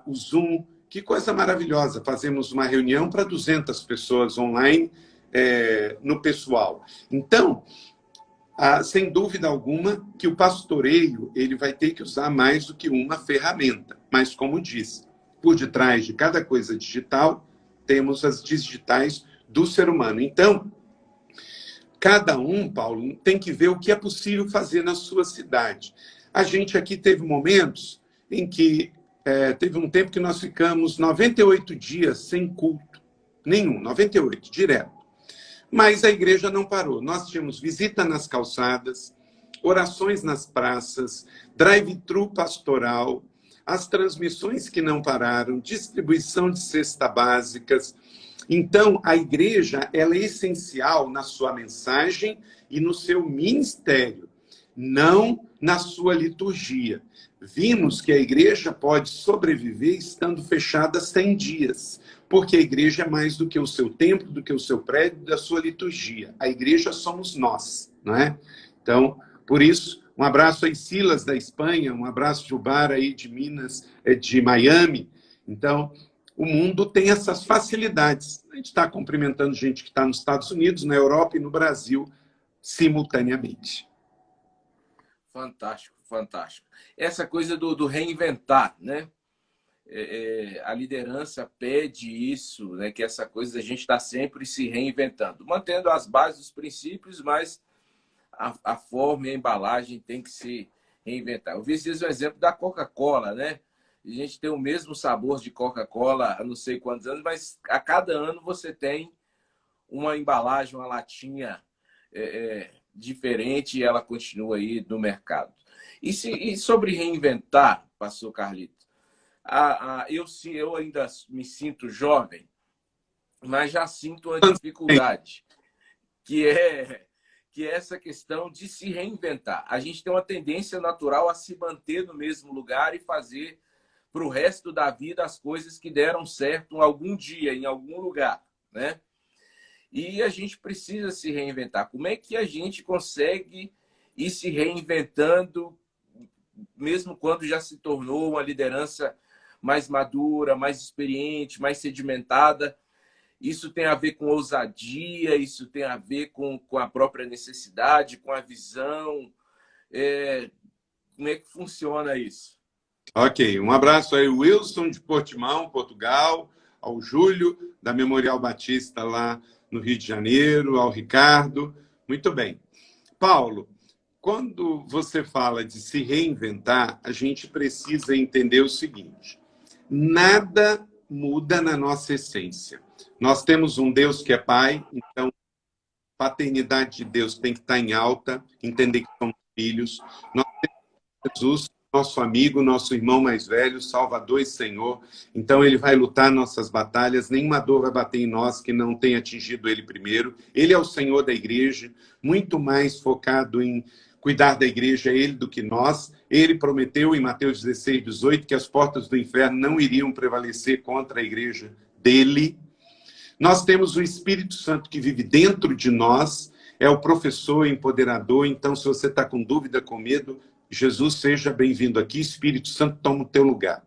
Speaker 2: o Zoom. Que coisa maravilhosa, fazemos uma reunião para 200 pessoas online no pessoal. Então, sem dúvida alguma que o pastoreio ele vai ter que usar mais do que uma ferramenta. Mas, como disse, por detrás de cada coisa digital, temos as digitais do ser humano. Então, cada um, Paulo, tem que ver o que é possível fazer na sua cidade. A gente aqui teve momentos em que teve um tempo que nós ficamos 98 dias sem culto nenhum, 98, direto. Mas a igreja não parou. Nós tínhamos visita nas calçadas, orações nas praças, drive-thru pastoral, as transmissões que não pararam, distribuição de cesta básicas. Então, a igreja ela é essencial na sua mensagem e no seu ministério, não na sua liturgia. Vimos que a igreja pode sobreviver estando fechada 100 dias, porque a igreja é mais do que o seu templo, do que o seu prédio, da sua liturgia. A igreja somos nós, não é? Então, por isso, um abraço aí, Silas, da Espanha, um abraço, Jubar, aí de Minas, de Miami. Então, o mundo tem essas facilidades. A gente está cumprimentando gente que está nos Estados Unidos, na Europa e no Brasil, simultaneamente.
Speaker 1: Fantástico, fantástico. Essa coisa do reinventar, né? A liderança pede isso, né? Que essa coisa da gente está sempre se reinventando, mantendo as bases, os princípios, mas a forma e a embalagem tem que se reinventar. Eu vi esses um exemplo da Coca-Cola, né? A gente tem o mesmo sabor de Coca-Cola há não sei quantos anos, mas a cada ano você tem uma embalagem, uma latinha diferente e ela continua aí no mercado. E sobre reinventar, pastor Carlito, eu ainda me sinto jovem, mas já sinto uma dificuldade, que é essa questão de se reinventar. A gente tem uma tendência natural a se manter no mesmo lugar e fazer para o resto da vida as coisas que deram certo algum dia, em algum lugar, né? E a gente precisa se reinventar. Como é que a gente consegue ir se reinventando, mesmo quando já se tornou uma liderança mais madura, mais experiente, mais sedimentada? Isso tem a ver com ousadia, isso tem a ver com a própria necessidade, com a visão. Como é que funciona isso?
Speaker 2: Ok, um abraço aí, Wilson, de Portimão, Portugal, ao Júlio, da Memorial Batista, lá no Rio de Janeiro, ao Ricardo. Muito bem. Paulo, quando você fala de se reinventar, a gente precisa entender o seguinte: nada muda na nossa essência. Nós temos um Deus que é Pai, então a paternidade de Deus tem que estar em alta, entender que somos filhos. Nós temos Jesus, nosso amigo, nosso irmão mais velho, Salvador e Senhor. Então ele vai lutar nossas batalhas, nenhuma dor vai bater em nós que não tenha atingido ele primeiro. Ele é o Senhor da igreja, muito mais focado em cuidar da igreja ele do que nós. Ele prometeu em Mateus 16, 18 que as portas do inferno não iriam prevalecer contra a igreja dele. Nós temos o Espírito Santo que vive dentro de nós, é o professor empoderador. Então, se você está com dúvida, com medo, Jesus, seja bem-vindo aqui, Espírito Santo toma o teu lugar.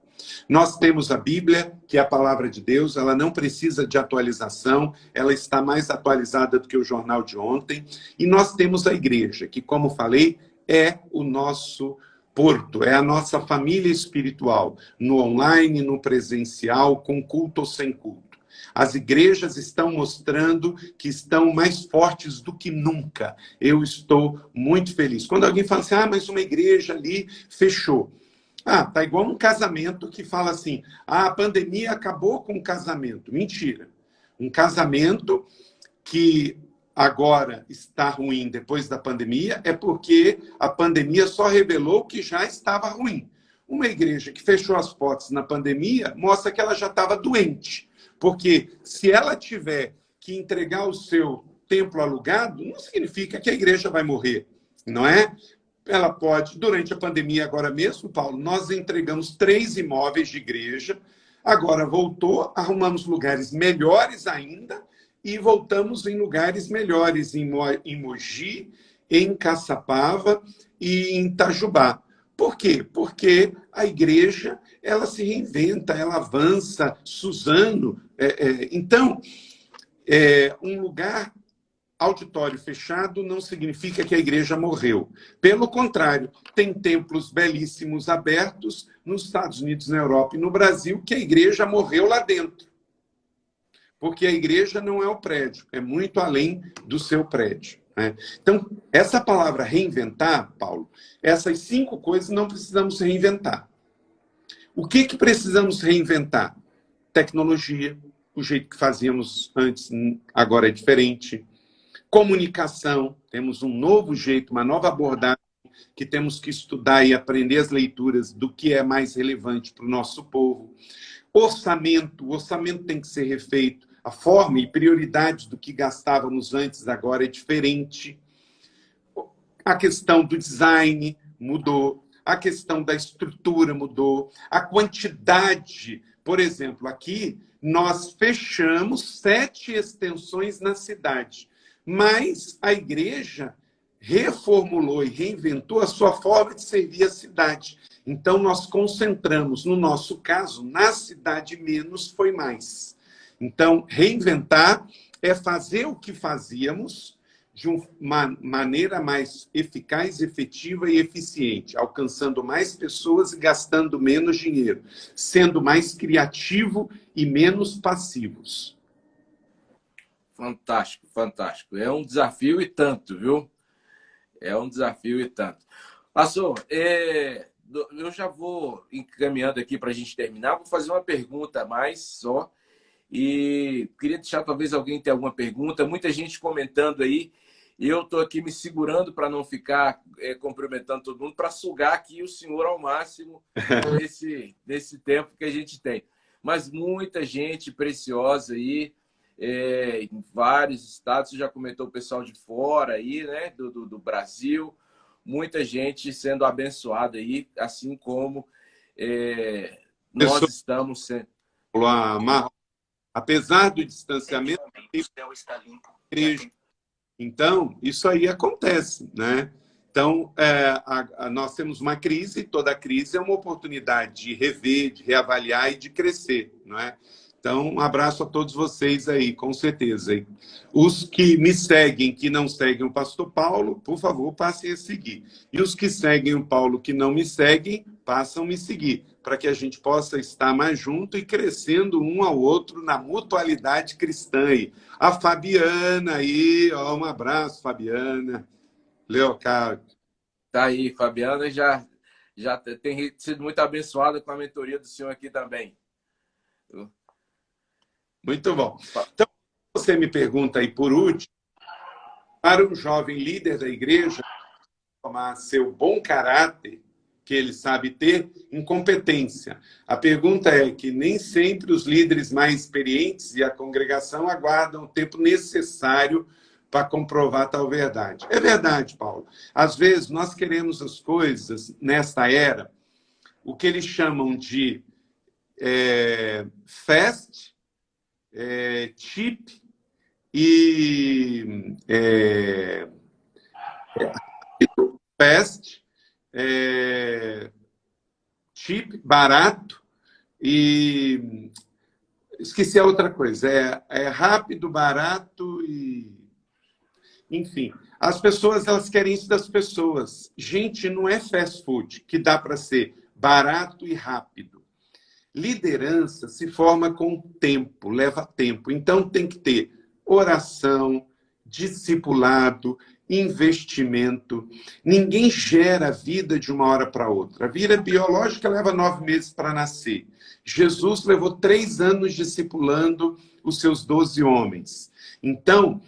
Speaker 2: Nós temos a Bíblia, que é a palavra de Deus, ela não precisa de atualização, ela está mais atualizada do que o jornal de ontem. E nós temos a igreja, que, como falei, é o nosso porto, é a nossa família espiritual, no online, no presencial, com culto ou sem culto. As igrejas estão mostrando que estão mais fortes do que nunca. Eu estou muito feliz. Quando alguém fala assim, mas uma igreja ali fechou. Tá igual um casamento que fala assim, a pandemia acabou com o casamento. Mentira. Um casamento que agora está ruim depois da pandemia é porque a pandemia só revelou que já estava ruim. Uma igreja que fechou as portas na pandemia mostra que ela já estava doente. Porque se ela tiver que entregar o seu templo alugado não significa que a igreja vai morrer, não é? Ela pode, durante a pandemia agora mesmo, Paulo, nós entregamos 3 imóveis de igreja, agora voltou, arrumamos lugares melhores ainda e voltamos em lugares melhores, em Mogi, em Caçapava e em Itajubá. Por quê? Porque a igreja, ela se reinventa, ela avança. Suzano. Então, um lugar auditório fechado não significa que a igreja morreu. Pelo contrário, tem templos belíssimos abertos nos Estados Unidos, na Europa e no Brasil, que a igreja morreu lá dentro. Porque a igreja não é o prédio, é muito além do seu prédio. Né? Então, essa palavra reinventar, Paulo, essas 5 coisas não precisamos reinventar. O que precisamos reinventar? Tecnologia, o jeito que fazíamos antes, agora é diferente. Comunicação, temos um novo jeito, uma nova abordagem, que temos que estudar e aprender as leituras do que é mais relevante para o nosso povo. Orçamento, o orçamento tem que ser refeito. A forma e prioridade do que gastávamos antes agora é diferente. A questão do design mudou. A questão da estrutura mudou. A quantidade. Por exemplo, aqui nós fechamos 7 extensões na cidade. Mas a igreja reformulou e reinventou a sua forma de servir a cidade. Então, nós concentramos, no nosso caso, na cidade menos foi mais. Então, reinventar é fazer o que fazíamos de uma maneira mais eficaz, efetiva e eficiente, alcançando mais pessoas e gastando menos dinheiro, sendo mais criativo e menos passivos.
Speaker 1: Fantástico, fantástico. É um desafio e tanto, viu? É um desafio e tanto. Pastor, eu já vou encaminhando aqui para a gente terminar. Vou fazer uma pergunta a mais só. E queria deixar, talvez alguém tenha alguma pergunta. Muita gente comentando aí. Eu estou aqui me segurando para não ficar cumprimentando todo mundo, para sugar aqui o senhor ao máximo nesse tempo que a gente tem. Mas muita gente preciosa aí, em vários estados. Você já comentou o pessoal de fora aí, né? Do Brasil. Muita gente sendo abençoada aí, assim como nós estamos sendo.
Speaker 2: Apesar do distanciamento, o céu está limpo. Então, isso aí acontece, né? Então, nós temos uma crise, toda crise é uma oportunidade de rever, de reavaliar e de crescer, não é? Então, um abraço a todos vocês aí, com certeza. Hein? Os que me seguem, que não seguem o pastor Paulo, por favor, passem a seguir. E os que seguem o Paulo, que não me seguem, passam a me seguir, para que a gente possa estar mais junto e crescendo um ao outro na mutualidade cristã. Aí. A Fabiana aí, ó, um abraço, Fabiana. Leocádio.
Speaker 1: Tá aí, Fabiana já tem sido muito abençoada com a mentoria do senhor aqui também.
Speaker 2: Muito bom. Então, você me pergunta aí, por último, para um jovem líder da igreja tomar seu bom caráter, que ele sabe ter, em competência. A pergunta é que nem sempre os líderes mais experientes e a congregação aguardam o tempo necessário para comprovar tal verdade. É verdade, Paulo. Às vezes, nós queremos as coisas, nesta era, o que eles chamam de fast, cheap e fast, cheap, barato e esqueci a outra coisa. É rápido, barato e enfim. As pessoas, elas querem isso das pessoas. Gente, não é fast food que dá para ser barato e rápido. Liderança se forma com tempo, leva tempo. Então, tem que ter oração, discipulado, investimento. Ninguém gera vida de uma hora para outra. A vida biológica leva 9 meses para nascer. Jesus levou 3 anos discipulando os seus 12 homens. Então,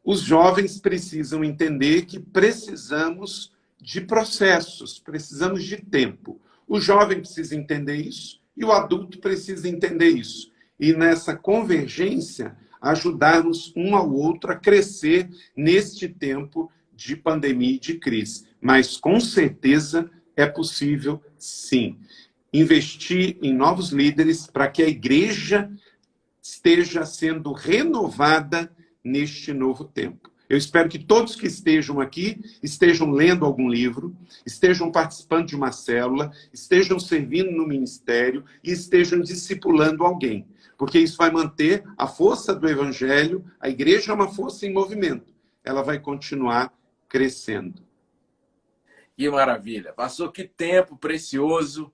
Speaker 2: os jovens precisam entender que precisamos de processos, precisamos de tempo. O jovem precisa entender isso. E o adulto precisa entender isso. E nessa convergência, ajudarmos um ao outro a crescer neste tempo de pandemia e de crise. Mas, com certeza, é possível, sim, investir em novos líderes para que a igreja esteja sendo renovada neste novo tempo. Eu espero que todos que estejam aqui estejam lendo algum livro, estejam participando de uma célula, estejam servindo no ministério e estejam discipulando alguém. Porque isso vai manter a força do evangelho. A igreja é uma força em movimento. Ela vai continuar crescendo.
Speaker 1: Que maravilha. Passou que tempo precioso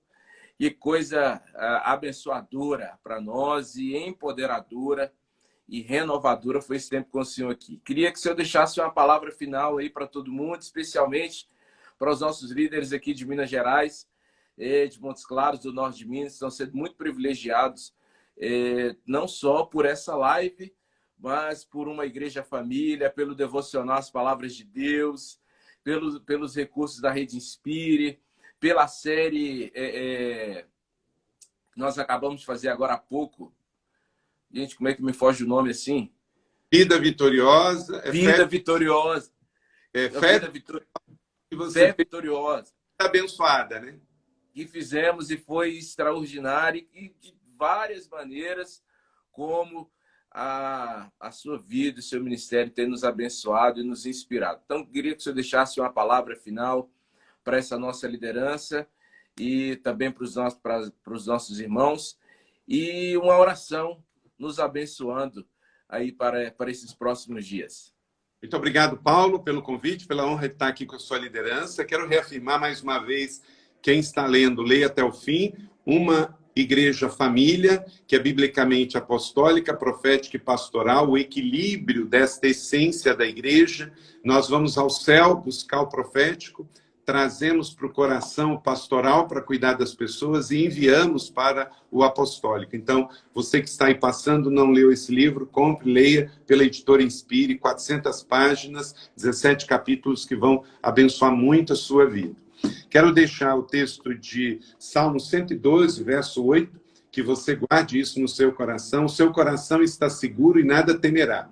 Speaker 1: e coisa abençoadora para nós e empoderadora e renovadora foi esse tempo com o senhor aqui. Queria que o senhor deixasse uma palavra final aí para todo mundo, especialmente para os nossos líderes aqui de Minas Gerais, de Montes Claros, do norte de Minas, estão sendo muito privilegiados, não só por essa live, mas por uma igreja família, pelo devocional às palavras de Deus, pelos recursos da Rede Inspire, pela série que nós acabamos de fazer agora há pouco. Gente, como é que me foge o nome assim?
Speaker 2: Vida Vitoriosa.
Speaker 1: Vida Vitoriosa.
Speaker 2: Fé
Speaker 1: Vitoriosa.
Speaker 2: Abençoada, né?
Speaker 1: Que fizemos e foi extraordinário e de várias maneiras como a sua vida, o seu ministério tem nos abençoado e nos inspirado. Então, queria que o senhor deixasse uma palavra final para essa nossa liderança e também para os nossos irmãos e uma oração nos abençoando aí para esses próximos dias.
Speaker 2: Muito obrigado, Paulo, pelo convite, pela honra de estar aqui com a sua liderança. Quero reafirmar mais uma vez, quem está lendo, leia até o fim, uma igreja família, que é biblicamente apostólica, profética e pastoral, o equilíbrio desta essência da igreja. Nós vamos ao céu buscar o profético, trazemos para o coração o pastoral para cuidar das pessoas e enviamos para o apostólico. Então, você que está aí passando, não leu esse livro, compre, leia pela editora Inspire, 400 páginas, 17 capítulos que vão abençoar muito a sua vida. Quero deixar o texto de Salmo 112, verso 8, que você guarde isso no seu coração. O seu coração está seguro e nada temerá.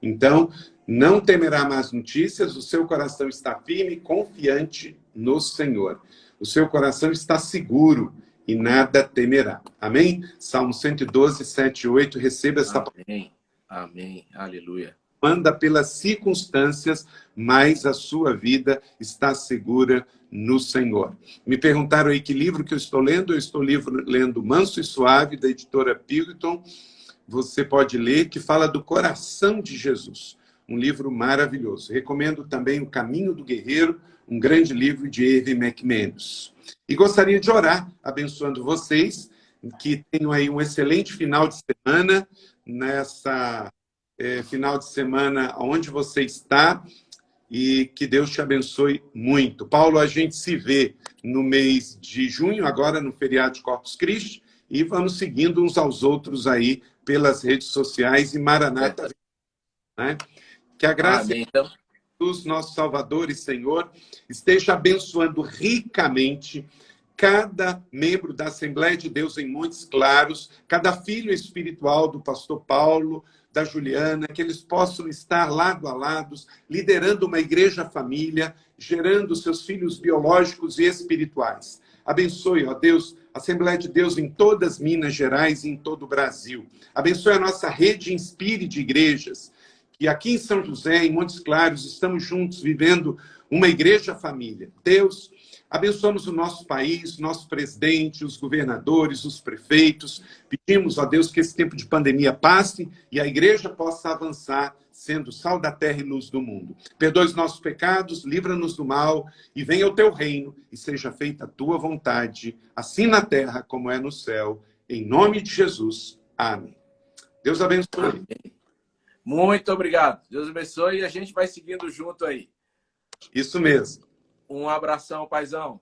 Speaker 2: Então, não temerá más notícias, o seu coração está firme e confiante no Senhor. O seu coração está seguro e nada temerá. Amém? Salmo 112, 7 e 8, receba essa palavra.
Speaker 1: Amém. Amém. Aleluia.
Speaker 2: Anda pelas circunstâncias, mas a sua vida está segura no Senhor. Me perguntaram aí que livro que eu estou lendo. Eu estou lendo Manso e Suave, da editora Pilgrim. Você pode ler, que fala do coração de Jesus. Um livro maravilhoso. Recomendo também O Caminho do Guerreiro, um grande livro de Erwin McManus. E gostaria de orar, abençoando vocês, que tenham aí um excelente final de semana, nessa final de semana onde você está, e que Deus te abençoe muito. Paulo, a gente se vê no mês de junho, agora no feriado de Corpus Christi, e vamos seguindo uns aos outros aí pelas redes sociais e Maranata. Né? Que a graça de Jesus, nosso Salvador e Senhor, esteja abençoando ricamente cada membro da Assembleia de Deus em Montes Claros, cada filho espiritual do pastor Paulo, da Juliana, que eles possam estar lado a lado, liderando uma igreja família, gerando seus filhos biológicos e espirituais. Abençoe, ó Deus, a Assembleia de Deus em todas Minas Gerais e em todo o Brasil. Abençoe a nossa rede Inspire de igrejas, que aqui em São José, em Montes Claros, estamos juntos vivendo uma igreja família. Deus, abençoamos o nosso país, nosso presidente, os governadores, os prefeitos. Pedimos a Deus que esse tempo de pandemia passe e a igreja possa avançar, sendo sal da terra e luz do mundo. Perdoe os nossos pecados, livra-nos do mal e venha o teu reino e seja feita a tua vontade, assim na terra como é no céu. Em nome de Jesus. Amém. Deus abençoe.
Speaker 1: Amém. Muito obrigado. Deus abençoe e a gente vai seguindo junto aí.
Speaker 2: Isso mesmo.
Speaker 1: Um abração, paizão.